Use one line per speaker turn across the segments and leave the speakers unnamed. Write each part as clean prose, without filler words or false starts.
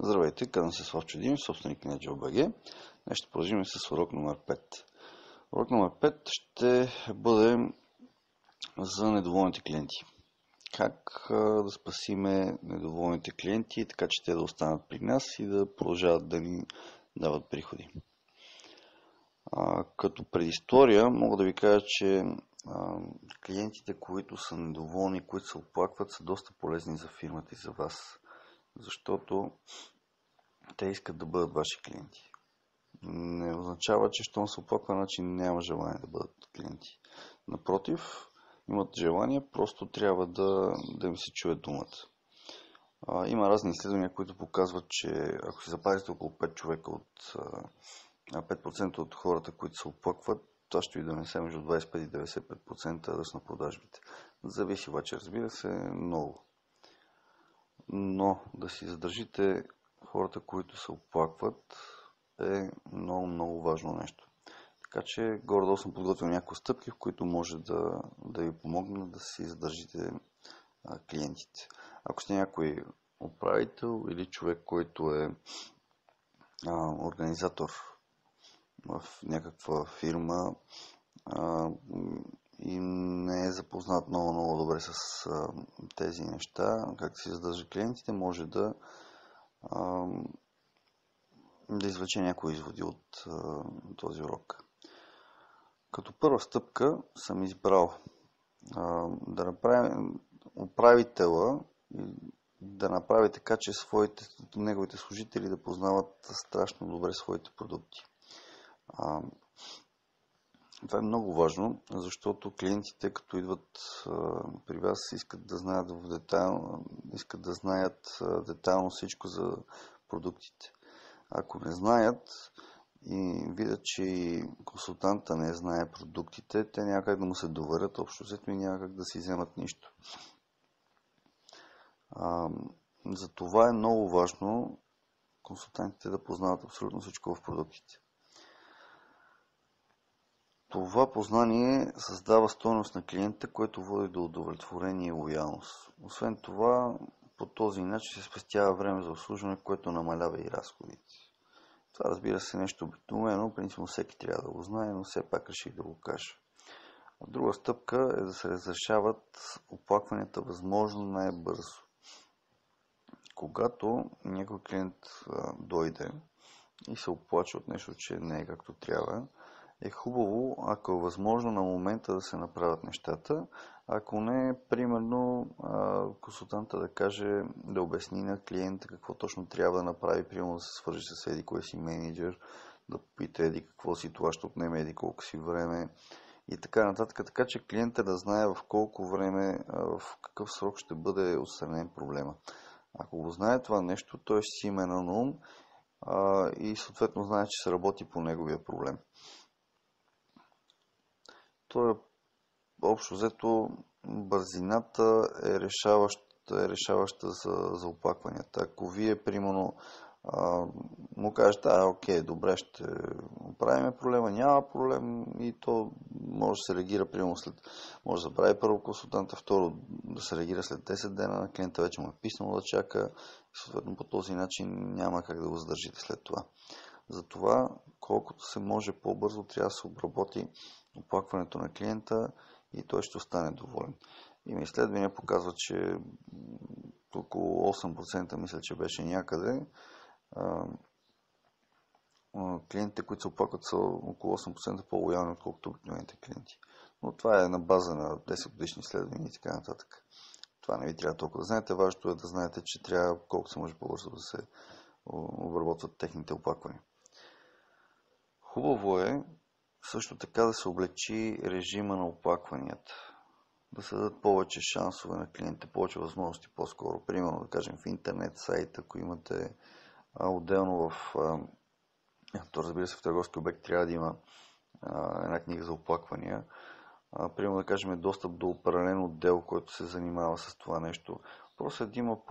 Здравейте, казвам се Славчо Димов, собственик на JobBG. Днес ще продължим с урок номер 5. Урок номер 5 ще бъде за недоволните клиенти. Как да спасиме недоволните клиенти, така че те да останат при нас и да продължават да ни дават приходи. Като предистория мога да ви кажа, че клиентите, които са недоволни, които се оплакват, са доста полезни за фирмата и за вас. Защото те искат да бъдат ваши клиенти. Не означава, че щом се оплаква, значи няма желание да бъдат клиенти. Напротив, имат желание, просто трябва да им се чуе думата. Има разни изследвания, които показват, че ако си запазите около 5 човека от 5% от хората, които се оплакват, това ще ви донесе между 25 и 95% ръст на продажбите. Зависи обаче, разбира се, много. Но да си задържите хората, които се оплакват, е много, много важно нещо. Така че горе-долу съм подготвил някои стъпки, в които може да ви помогна да си задържите клиентите. Ако сте някой управител или човек, който е организатор в някаква фирма и не е запознат много, много добре с тези неща, как да си задържа клиентите, може да извлече някои изводи от този урок. Като първа стъпка съм избрал да направим управителя и да направи така, че неговите служители да познават страшно добре своите продукти. Това е много важно, защото клиентите, като идват при вас, искат да знаят детайлно всичко за продуктите. Ако не знаят и видят, че консултанта не знае продуктите, те няма как да му се доверят общо взето и няма как да си вземат нищо. Затова е много важно консултантите да познават абсолютно всичко в продуктите. Това познание създава стойност на клиента, което води до удовлетворение и лоялност. Освен това, по този начин се спестява време за обслужване, което намалява и разходите. Това, разбира се, нещо обикновено, принципно всеки трябва да го знае, но все пак реших да го кажа. Друга стъпка е да се разрешават оплакванията възможно най-бързо. Когато някой клиент дойде и се оплаче от нещо, че не е както трябва, е хубаво, ако е възможно на момента да се направят нещата. Ако не, примерно, консултанта да каже, да обясни на клиента какво точно трябва да направи, примерно да се свържи с еди кой си менеджер, да попита еди какво си, това ще отнеме еди колко си време и така нататък. Така че клиента да знае в колко време, в какъв срок ще бъде отстранен проблема. Ако го знае това нещо, той ще си има едно на ум и съответно знае, че се работи по неговия проблем. То е общо взето бързината е решаваща за оплакванията. Ако вие, примерно, му кажете, окей, добре, ще оправим проблема, няма проблем и то може да се реагира, примерно, може да прави първо консултанта, второ да се реагира след 10 дена, на клиента вече му е писнало да чака и съответно по този начин няма как да го задържите след това. Затова, колкото се може по-бързо, трябва да се обработи оплакването на клиента и той ще остане доволен. Има изследвания показват, че около 8%, мисля, че беше някъде, клиентите, които се оплакват, са около 8% по-лоялни, отколкото обикновените клиенти. Но това е на база на 10 годишни изследвания и така нататък. Това не ви трябва толкова да знаете. Важното е да знаете, че трябва колко се може по-бързо да се обработват техните оплаквания. Хубаво е също така да се облегчи режима на оплакванията. Да се дадат повече шансове на клиентите, повече възможности по-скоро. Примерно, да кажем, в интернет сайт, ако имате отделно то разбира се в търговски обект трябва да има една книга за оплаквания. Примерно, да кажем, достъп до паралелен отдел, който се занимава с това нещо. Просто да има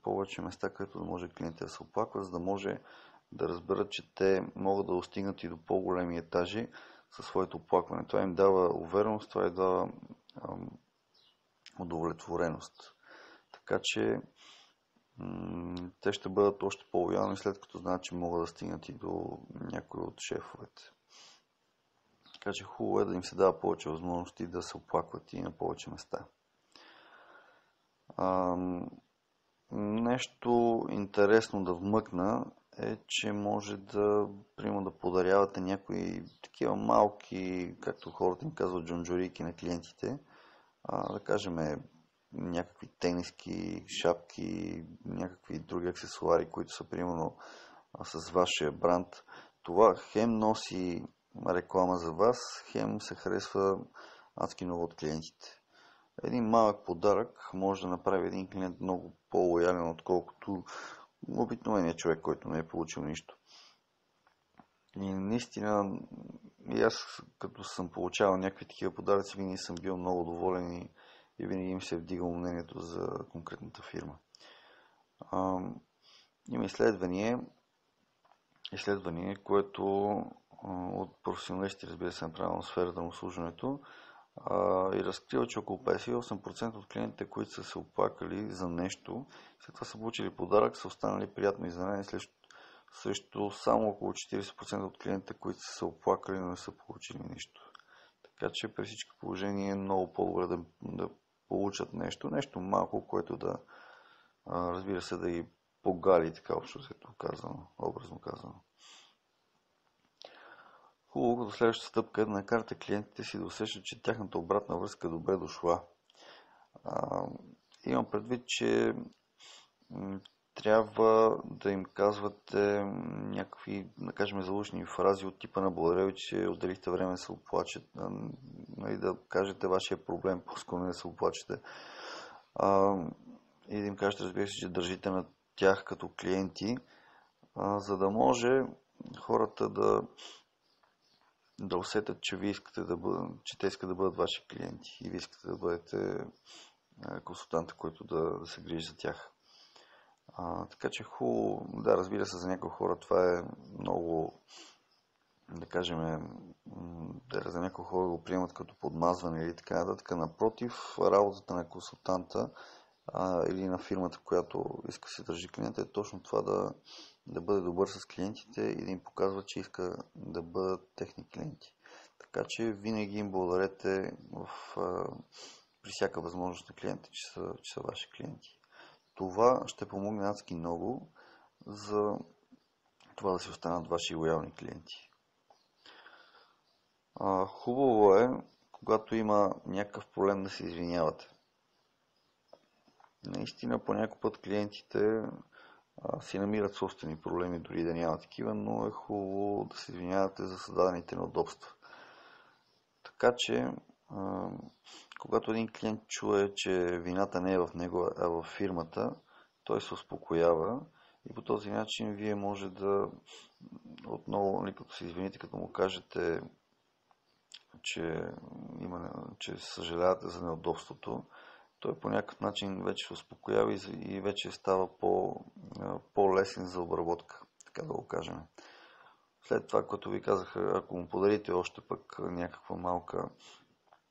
повече места, където да може клиентите да се оплакват, за да може да разберат, че те могат да достигнат и до по-големи етажи със своето оплакване. Това им дава увереност, това им дава удовлетвореност. Така че те ще бъдат още по-лоялни, след като знаят, че могат да стигнат и до някои от шефовете. Така че хубаво е да им се дава повече възможности да се оплакват и на повече места. Нещо интересно да вмъкна е, че може да, примерно, да подарявате някои такива малки, както хората им казват, джонджорики на клиентите. Да кажем, някакви тениски, шапки, някакви други аксесуари, които са примерно с вашия бранд. Това хем носи реклама за вас, хем се харесва адски много от клиентите. Един малък подарък може да направи един клиент много по-лоялен, отколкото обикновеният човек, който не е получил нищо. И наистина, и аз като съм получавал някакви такива подаръци, винаги съм бил много доволен и винаги им се е вдигало мнението за конкретната фирма. Има изследване, което от професионалисти, разбира се, направено в сферата на обслужването, и разкрива, че около 58% от клиентите, които са се оплакали за нещо, след това са получили подарък, са останали приятно изненадани, също само около 40% от клиентите, които са се оплакали, но не са получили нищо. Така че при всички положения е много по-добре да получат нещо малко, което да, разбира се, да ги погали, така образно казано. Хубаво, като следващата стъпка е да накарате клиентите си да усещат, че тяхната обратна връзка е добре дошла. Имам предвид, че трябва да им казвате някакви, да кажем, заучени фрази от типа на благодаря ви, че отделихте време да се оплачете, да кажете вашия проблем, по-скоро не да се оплачете. И да им кажете, разбира се, че държите на тях като клиенти, за да може хората да усетят, че че те искат да бъдат ваши клиенти и ви искате да бъдете консултанта, който да се грижи за тях. Така че хубаво, да, разбира се, за някои хора това е много, да кажем, за някои хора го приемат като подмазване или така нататък. Напротив, работата на консултанта или на фирмата, която иска да се държи клиента, е точно това да бъде добър с клиентите и да им показва, че иска да бъдат техни клиенти. Така че винаги им благодарете при всяка възможност на клиентите, че са ваши клиенти. Това ще помогне адски много за това да си останат ваши лоялни клиенти. Хубаво е, когато има някакъв проблем, да се извинявате. Наистина, по някой път клиентите си намират собствени проблеми, дори да няма такива, но е хубаво да се извинявате за създадените неудобства. Така че, когато един клиент чуе, че вината не е в него, а в фирмата, той се успокоява и по този начин вие може да отново, като се извините, като му кажете, че съжалявате за неудобството, той по някакъв начин вече се успокоява и вече става по-лесен за обработка, така да го кажем. След това, като ви казах, ако му подарите още пък някаква малка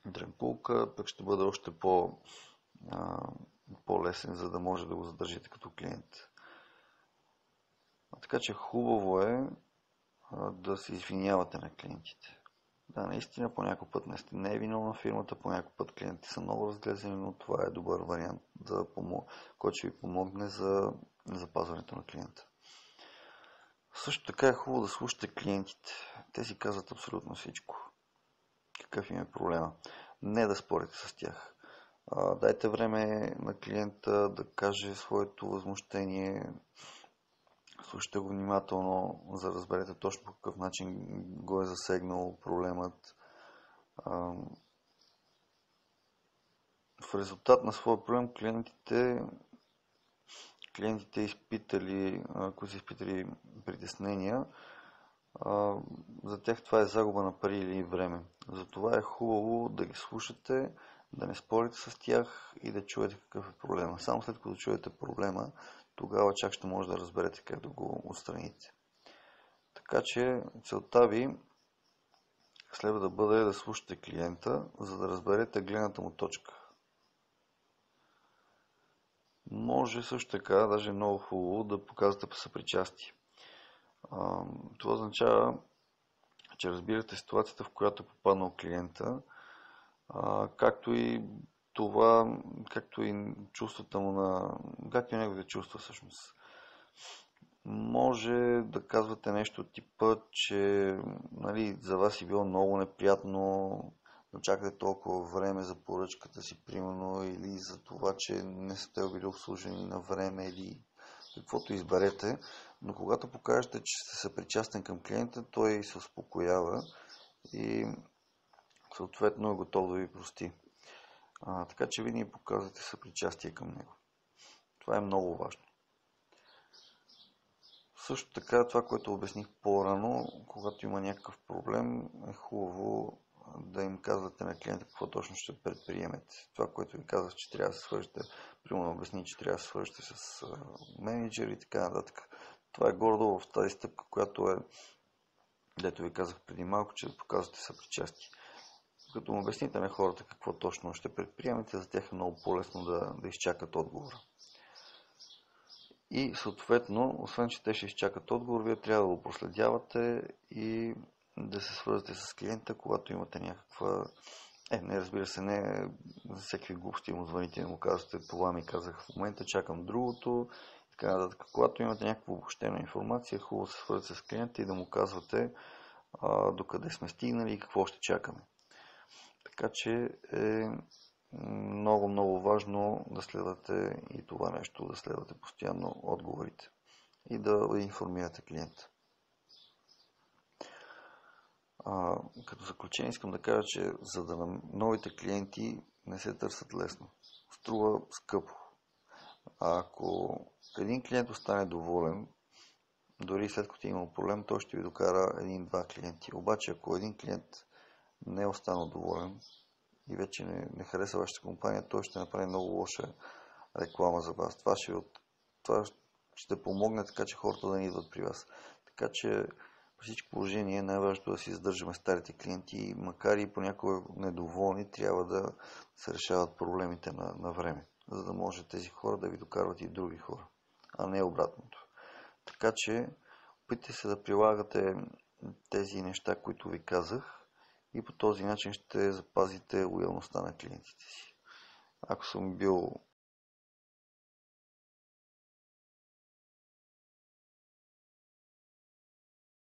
дрънкулка, пък ще бъде още по-лесен, за да може да го задържите като клиент. Така че хубаво е да се извинявате на клиентите. Да, наистина по някой път не е виновна фирмата, по някой път клиентите са много разглезени, но това е добър вариант, който ще ви помогне за запазването на клиента. Също така е хубаво да слушате клиентите. Те си казват абсолютно всичко. Какъв им е проблема? Не да спорите с тях. Дайте време на клиента да каже своето възмущение. Слушайте го внимателно, за да разберете точно по какъв начин го е засегнал проблемът. В резултат на своя проблем клиентите изпитали, които са изпитали притеснения, за тях това е загуба на пари или време. Затова е хубаво да ги слушате, да не спорите с тях и да чуете какъв е проблема. Само след като чуете проблема, тогава чак ще може да разберете как да го отстраните. Така че целта ви следва да бъде да слушате клиента, за да разберете гледната му точка. Може също така, даже е много хубаво, да показвате съпричастие. Това означава, че разбирате ситуацията, в която е попаднал клиента, както и това, както и чувствата му както и неговите чувства всъщност. Може да казвате нещо от типа, че нали, за вас е било много неприятно да чакате толкова време за поръчката си, примерно, или за това, че не сте били обслужени на време, или каквото изберете. Но когато покажете, че сте съпричастен към клиента, той се успокоява и съответно е готов да ви прости. Така че винаги показвате съпричастие към него. Това е много важно. Също така, това, което обясних по-рано, когато има някакъв проблем, е хубаво да им казвате на клиента какво точно ще предприемете. Това, което ви казах, че трябва да се свържете, примерно обясни, че трябва да се свържете с менеджер и така нататък. Това е гордо в тази стъпка, която е, дето ви казах преди малко, че да показвате съпричастие. Като му обясните на хората какво точно ще предприемете, за тях е много по-лесно да изчакат отговора. И съответно, освен че те ще изчакат отговор, вие трябва да го проследявате и да се свързвате с клиента, когато имате някаква... не, разбира се, не за всеки глупости му звъните и му казвате, това ми казах в момента, чакам другото. Така нататък. Когато имате някаква обобщена информация, хубаво да се свързвате с клиента и да му казвате докъде сме стигнали и какво ще чакаме. Така че е много, много важно да следвате и това нещо, да следвате постоянно отговорите и да информирате клиента. Като заключение искам да кажа, че за да на новите клиенти не се търсят лесно. Струва скъпо. Ако един клиент остане доволен, дори след като е имал проблем, той ще ви докара един-два клиенти. Обаче, ако един клиент не е останал доволен и вече не хареса вашата компания, той ще направи много лоша реклама за вас. Това ще помогне така, че хората да не идват при вас. Така че при всички положения най-важното е да си издържаме старите клиенти, макар и понякога недоволни, трябва да се решават проблемите на време, за да може тези хора да ви докарват и други хора, а не обратното. Така че опитайте се да прилагате тези неща, които ви казах, и по този начин ще запазите лоялността на клиентите си. Ако съм бил